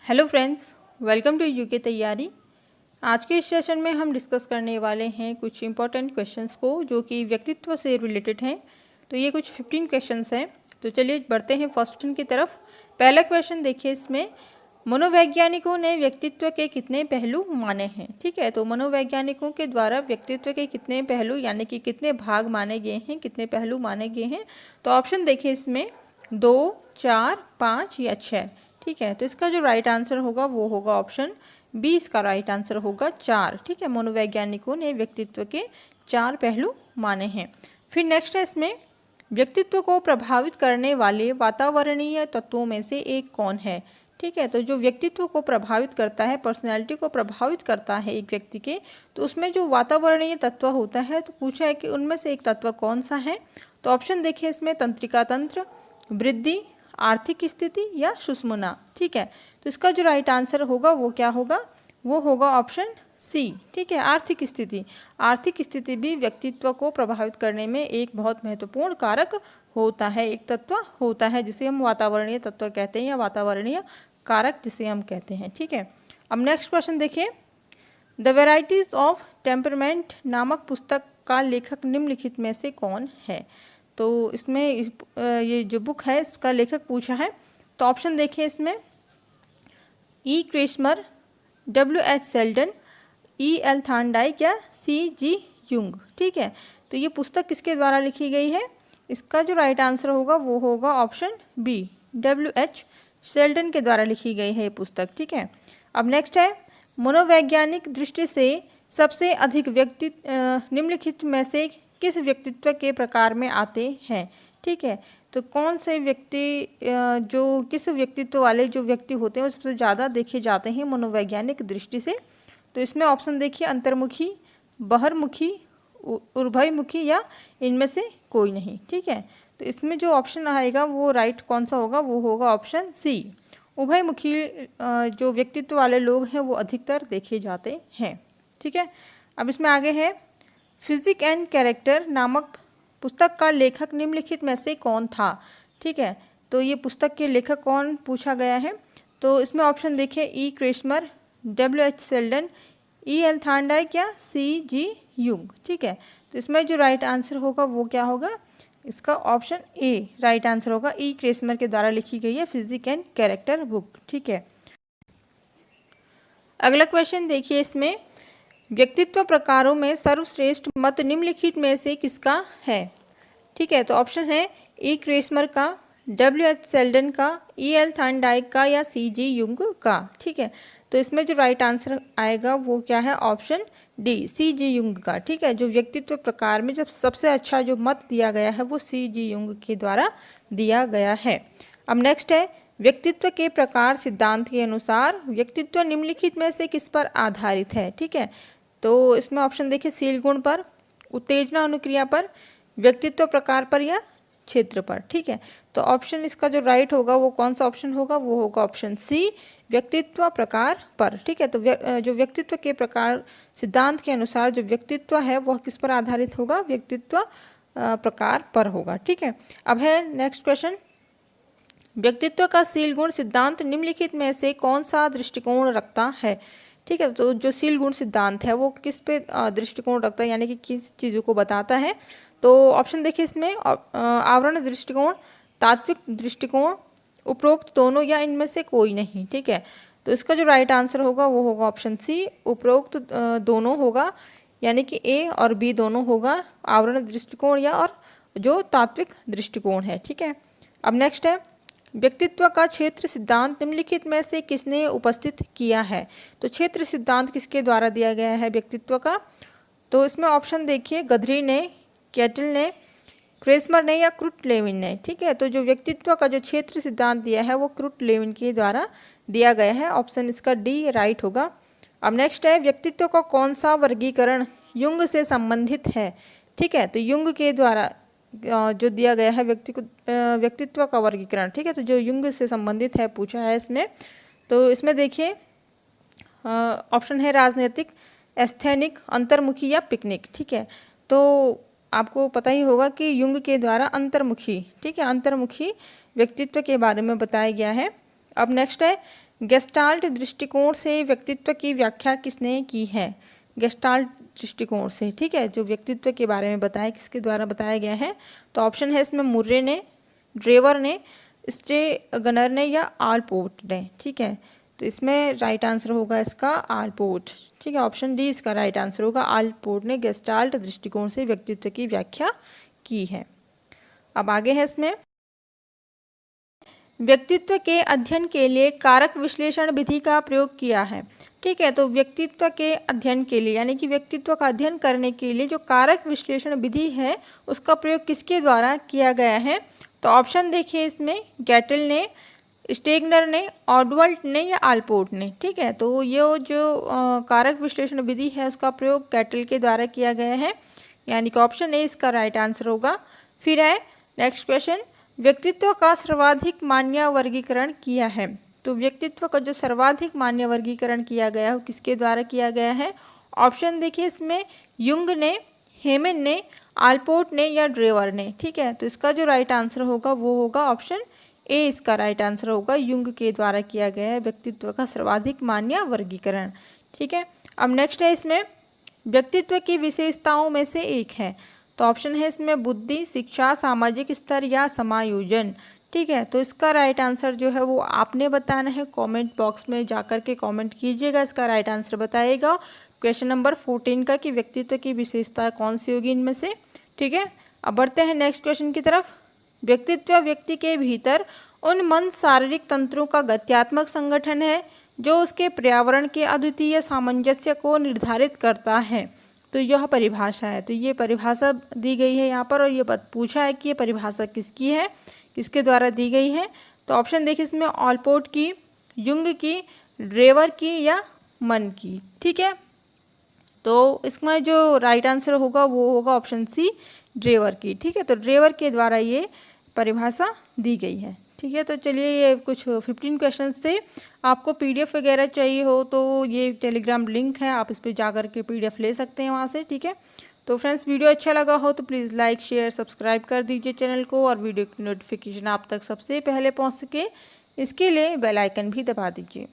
Hello friends, welcome to UK तैयारी। आज के इस सेशन में हम डिस्कस करने वाले हैं कुछ इंपॉर्टेंट क्वेश्चंस को जो कि व्यक्तित्व से रिलेटेड हैं। तो ये कुछ 15 क्वेश्चंस हैं। तो चलिए बढ़ते हैं फर्स्ट क्वेश्चन की तरफ। पहला क्वेश्चन देखिए, इसमें मनोवैज्ञानिकों ने व्यक्तित्व के कितने पहलू माने हैं। ठीक है, तो मनोवैज्ञानिकों के द्वारा व्यक्तित्व के कितने पहलू यानी कि कितने भाग माने गए हैं, कितने पहलू माने गए हैं। तो ऑप्शन देखिए इसमें 2, 4, 5 या 6। ठीक है, तो इसका जो राइट आंसर होगा वो होगा ऑप्शन बी। इसका राइट आंसर होगा 4। ठीक है, मनोवैज्ञानिकों ने व्यक्तित्व के 4 पहलू माने हैं। फिर नेक्स्ट है, इसमें व्यक्तित्व को प्रभावित करने वाले वातावरणीय तत्वों में से एक कौन है। ठीक है, तो जो व्यक्तित्व को प्रभावित करता है, पर्सनैलिटी को प्रभावित करता है एक व्यक्ति के, तो उसमें जो वातावरणीय तत्व होता है, तो पूछा है कि उनमें से एक तत्व कौन सा है। तो ऑप्शन देखिए इसमें तंत्रिका तंत्र, वृद्धि, आर्थिक स्थिति या सुषुम्ना। ठीक है, तो इसका जो राइट आंसर होगा वो क्या होगा, वो होगा ऑप्शन सी। ठीक है, आर्थिक स्थिति। आर्थिक स्थिति भी व्यक्तित्व को प्रभावित करने में एक बहुत महत्वपूर्ण कारक होता है, एक तत्व होता है जिसे हम वातावरणीय तत्व कहते हैं या वातावरणीय कारक जिसे हम कहते हैं। ठीक है, अब नेक्स्ट क्वेश्चन देखिए, द वेराइटीज ऑफ टेम्परमेंट नामक पुस्तक का लेखक निम्नलिखित में से कौन है। तो इसमें ये जो बुक है इसका लेखक पूछा है। तो ऑप्शन देखिए इसमें ई Kretschmer, W.H. Seldon, E.L. Thorndike या C.G. यूंग। ठीक है, तो ये पुस्तक किसके द्वारा लिखी गई है। इसका जो राइट आंसर होगा वो होगा ऑप्शन बी, W.H. सेल्डन के द्वारा लिखी गई है ये पुस्तक। ठीक है, अब नेक्स्ट है, मनोवैज्ञानिक दृष्टि से सबसे अधिक व्यक्ति निम्नलिखित में से किस व्यक्तित्व के प्रकार में आते हैं। ठीक है, तो कौन से व्यक्ति जो किस व्यक्तित्व वाले जो व्यक्ति होते हैं वो सबसे ज़्यादा देखे जाते हैं मनोवैज्ञानिक दृष्टि से। तो इसमें ऑप्शन देखिए अंतर्मुखी, बहिर्मुखी, उभयमुखी या इनमें से कोई नहीं। ठीक है, तो इसमें जो ऑप्शन आएगा वो राइट कौन सा होगा, वो होगा ऑप्शन सी। उभयमुखी जो व्यक्तित्व वाले लोग हैं वो अधिकतर देखे जाते हैं। ठीक है, अब इसमें आगे है, फिजिक एंड कैरेक्टर नामक पुस्तक का लेखक निम्नलिखित में से कौन था। ठीक है, तो ये पुस्तक के लेखक कौन पूछा गया है। तो इसमें ऑप्शन देखिए ई Kretschmer, W.H. Seldon, E.L. Thorndike या C.G. यूंग। ठीक है, तो इसमें जो राइट आंसर होगा वो क्या होगा, इसका ऑप्शन ए राइट आंसर होगा। ई क्रेस्मर के द्वारा लिखी गई है फिजिक एंड कैरेक्टर बुक। ठीक है, अगला क्वेश्चन देखिए, इसमें व्यक्तित्व प्रकारों में सर्वश्रेष्ठ मत निम्नलिखित में से किसका है। ठीक है, तो ऑप्शन है ई क्रेस्मर का, W.H. सेल्डन का, E.L. थार्नडाइक का या C.G. यूंग का। ठीक है, तो इसमें जो राइट आंसर आएगा वो क्या है, ऑप्शन डी, C.G. यूंग का। ठीक है, जो व्यक्तित्व प्रकार में जब सबसे अच्छा जो मत दिया गया है वो C.G. यूंग के द्वारा दिया गया है। अब नेक्स्ट है, व्यक्तित्व के प्रकार सिद्धांत के अनुसार व्यक्तित्व निम्नलिखित में से किस पर आधारित है। ठीक है, तो इसमें ऑप्शन देखिए सील गुण पर, उत्तेजना अनुक्रिया पर, व्यक्तित्व प्रकार पर या क्षेत्र पर। ठीक है, तो ऑप्शन इसका जो राइट होगा वो कौन सा ऑप्शन होगा, वो होगा ऑप्शन सी, व्यक्तित्व प्रकार पर। ठीक है, तो जो व्यक्तित्व के प्रकार सिद्धांत के अनुसार जो व्यक्तित्व है वह किस पर आधारित होगा, व्यक्तित्व प्रकार पर होगा। ठीक है, अब है नेक्स्ट क्वेश्चन, व्यक्तित्व का सील गुण सिद्धांत निम्नलिखित में से कौन सा दृष्टिकोण रखता है। ठीक है, तो जो सील गुण सिद्धांत है वो किस पे दृष्टिकोण रखता है यानी कि किस चीज़ों को बताता है। तो ऑप्शन देखिए इसमें आवरण दृष्टिकोण, तात्विक दृष्टिकोण, उपरोक्त दोनों या इनमें से कोई नहीं। ठीक है, तो इसका जो राइट आंसर होगा वो होगा ऑप्शन सी, उपरोक्त दोनों होगा, यानी कि ए और बी दोनों होगा, आवरण दृष्टिकोण या और जो तात्विक दृष्टिकोण है। ठीक है, अब नेक्स्ट है, व्यक्तित्व का क्षेत्र सिद्धांत निम्नलिखित में से किसने उपस्थित किया है। तो क्षेत्र सिद्धांत किसके द्वारा दिया गया है व्यक्तित्व का। तो इसमें ऑप्शन देखिए गधरी ने, कैटल ने, क्रेस्मर ने या क्रुट-लेविन ने। ठीक है, तो जो व्यक्तित्व का जो क्षेत्र सिद्धांत दिया है वो क्रुट-लेविन के द्वारा दिया गया है। ऑप्शन इसका डी राइट होगा। अब नेक्स्ट है, व्यक्तित्व का कौन सा वर्गीकरण युंग से संबंधित है। ठीक है, तो युंग के द्वारा जो दिया गया है व्यक्तित्व का वर्गीकरण। ठीक है, तो जो युंग से संबंधित है पूछा है इसमें। तो इसमें देखिए ऑप्शन है राजनीतिक, एस्थेनिक, अंतर्मुखी या पिकनिक। ठीक है, तो आपको पता ही होगा कि युंग के द्वारा अंतर्मुखी, ठीक है, अंतर्मुखी व्यक्तित्व के बारे में बताया गया है। अब नेक्स्ट है, गेस्टाल्ट दृष्टिकोण से व्यक्तित्व की व्याख्या किसने की है? गेस्टाल्ट दृष्टिकोण से, ठीक है, जो व्यक्तित्व के बारे में बताया, किसके द्वारा बताया गया है? तो ऑप्शन है इसमें मुर्रे ने, ड्रेवर ने, स्टेगनर ने या आलपोर्ट ने, ठीक है। तो इसमें राइट आंसर होगा इसका आलपोर्ट, ठीक है, ऑप्शन डी इसका राइट आंसर होगा। आलपोर्ट ने गेस्टाल्ट दृष्टिकोण से व्यक्तित्व की व्याख्या की है। अब आगे है इसमें, व्यक्तित्व के अध्ययन के लिए कारक विश्लेषण विधि का प्रयोग किया है, ठीक है। तो व्यक्तित्व के अध्ययन के लिए, यानी कि व्यक्तित्व का अध्ययन करने के लिए जो कारक विश्लेषण विधि है उसका प्रयोग किसके द्वारा किया गया है? तो ऑप्शन देखिए इसमें, गैटल ने, स्टेगनर ने, ऑडवर्ल्ट ने या आलपोर्ट ने, ठीक है। तो ये जो कारक विश्लेषण विधि है उसका प्रयोग गैटल के द्वारा किया गया है, यानी कि ऑप्शन ए इसका राइट आंसर होगा। फिर है नेक्स्ट क्वेश्चन, व्यक्तित्व का सर्वाधिक मान्य वर्गीकरण किया है। तो व्यक्तित्व का जो सर्वाधिक मान्य वर्गीकरण किया गया है किसके द्वारा किया गया है? ऑप्शन देखिए इसमें, युंग ने, हेमन ने, आलपोर्ट ने या ड्रेवर ने, ठीक है। तो इसका जो राइट आंसर होगा वो होगा ऑप्शन ए, इसका राइट आंसर होगा, युंग के द्वारा किया गया है व्यक्तित्व का सर्वाधिक मान्य वर्गीकरण, ठीक है। अब नेक्स्ट है इसमें, व्यक्तित्व की विशेषताओं में से एक है। तो ऑप्शन है इसमें बुद्धि, शिक्षा, सामाजिक स्तर या समायोजन, ठीक है। तो इसका राइट आंसर जो है वो आपने बताना है, कमेंट बॉक्स में जाकर के कमेंट कीजिएगा, इसका राइट आंसर बताइएगा क्वेश्चन नंबर 14 का, कि व्यक्तित्व की विशेषता कौन सी होगी इनमें से, ठीक है। अब बढ़ते हैं नेक्स्ट क्वेश्चन की तरफ। व्यक्तित्व व्यक्ति के भीतर उन मन शारीरिक तंत्रों का गत्यात्मक संगठन है जो उसके पर्यावरण के अद्वितीय सामंजस्य को निर्धारित करता है। तो यह परिभाषा है, तो ये परिभाषा दी गई है यहाँ पर, और ये पूछा है कि ये परिभाषा किसकी है, किसके द्वारा दी गई है। तो ऑप्शन देखिए इसमें, आलपोर्ट की, युंग की, ड्रेवर की या मन की, ठीक है। तो इसमें जो राइट आंसर होगा वो होगा ऑप्शन सी, ड्रेवर की, ठीक है। तो ड्रेवर के द्वारा ये परिभाषा दी गई है, ठीक है। तो चलिए, ये कुछ 15 क्वेश्चंस थे। आपको पीडीएफ वगैरह चाहिए हो तो ये टेलीग्राम लिंक है, आप इस पर जा कर के पीडीएफ ले सकते हैं वहाँ से, ठीक है। तो फ्रेंड्स, वीडियो अच्छा लगा हो तो प्लीज़ लाइक, शेयर, सब्सक्राइब कर दीजिए चैनल को, और वीडियो की नोटिफिकेशन आप तक सबसे पहले पहुँच सके इसके लिए बेल आइकन भी दबा दीजिए।